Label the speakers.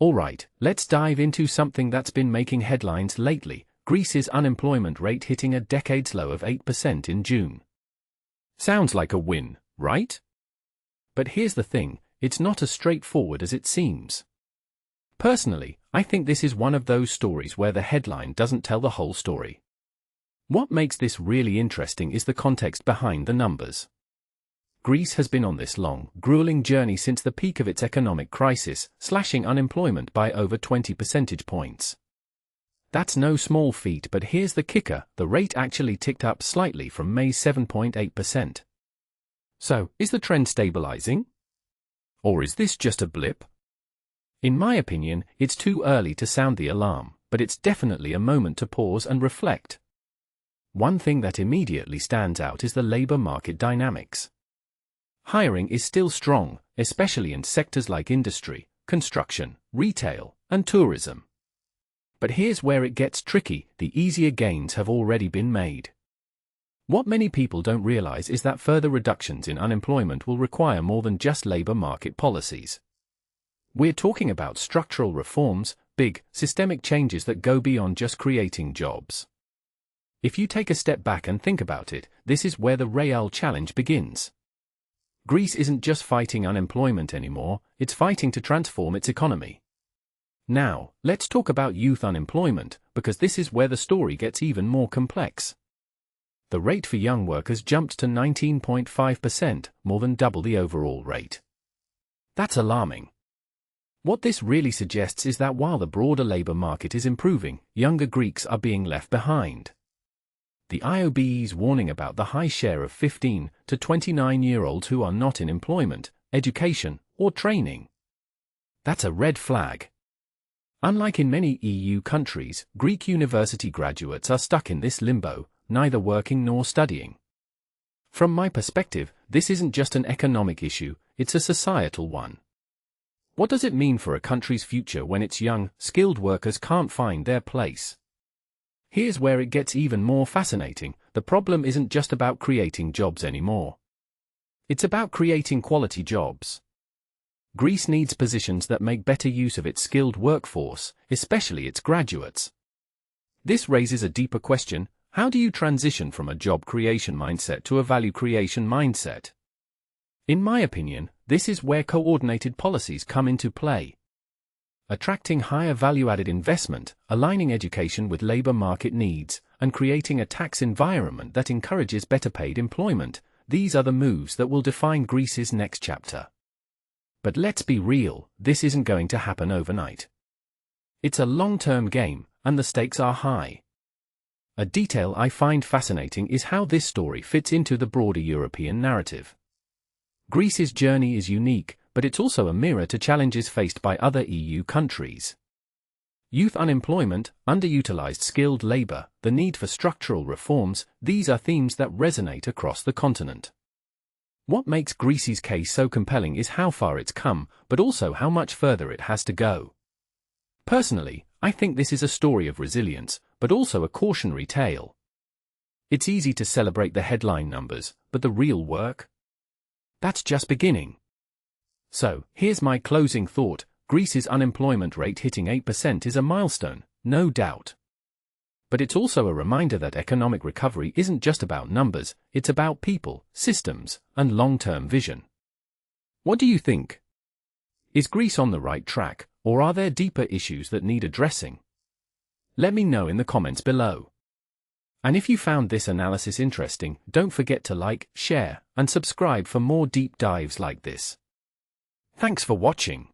Speaker 1: Alright, let's dive into something that's been making headlines lately: Greece's unemployment rate hitting a decade's low of 8% in June. Sounds like a win, right? But here's the thing, it's not as straightforward as it seems. Personally, I think this is one of those stories where the headline doesn't tell the whole story. What makes this really interesting is the context behind the numbers. Greece has been on this long, grueling journey since the peak of its economic crisis, slashing unemployment by over 20 percentage points. That's no small feat, but here's the kicker: the rate actually ticked up slightly from May's 7.8%. So, is the trend stabilizing? Or is this just a blip? In my opinion, it's too early to sound the alarm, but it's definitely a moment to pause and reflect. One thing that immediately stands out is the labor market dynamics. Hiring is still strong, especially in sectors like industry, construction, retail, and tourism. But here's where it gets tricky: the easier gains have already been made. What many people don't realize is that further reductions in unemployment will require more than just labor market policies. We're talking about structural reforms, big, systemic changes that go beyond just creating jobs. If you take a step back and think about it, this is where the real challenge begins. Greece isn't just fighting unemployment anymore, it's fighting to transform its economy. Now, let's talk about youth unemployment, because this is where the story gets even more complex. The rate for young workers jumped to 19.5%, more than double the overall rate. That's alarming. What this really suggests is that while the broader labor market is improving, younger Greeks are being left behind. The IOBE is warning about the high share of 15 to 29-year-olds who are not in employment, education, or training. That's a red flag. Unlike in many EU countries, Greek university graduates are stuck in this limbo, neither working nor studying. From my perspective, this isn't just an economic issue, it's a societal one. What does it mean for a country's future when its young, skilled workers can't find their place? Here's where it gets even more fascinating: the problem isn't just about creating jobs anymore. It's about creating quality jobs. Greece needs positions that make better use of its skilled workforce, especially its graduates. This raises a deeper question: how do you transition from a job creation mindset to a value creation mindset? In my opinion, this is where coordinated policies come into play. Attracting higher value-added investment, aligning education with labor market needs, and creating a tax environment that encourages better-paid employment, these are the moves that will define Greece's next chapter. But let's be real, this isn't going to happen overnight. It's a long-term game, and the stakes are high. A detail I find fascinating is how this story fits into the broader European narrative. Greece's journey is unique, but it's also a mirror to challenges faced by other EU countries. Youth unemployment, underutilized skilled labor, the need for structural reforms, these are themes that resonate across the continent. What makes Greece's case so compelling is how far it's come, but also how much further it has to go. Personally, I think this is a story of resilience, but also a cautionary tale. It's easy to celebrate the headline numbers, but the real work? That's just beginning. So, here's my closing thought: Greece's unemployment rate hitting 8% is a milestone, no doubt. But it's also a reminder that economic recovery isn't just about numbers, it's about people, systems, and long-term vision. What do you think? Is Greece on the right track, or are there deeper issues that need addressing? Let me know in the comments below. And if you found this analysis interesting, don't forget to like, share, and subscribe for more deep dives like this. Thanks for watching.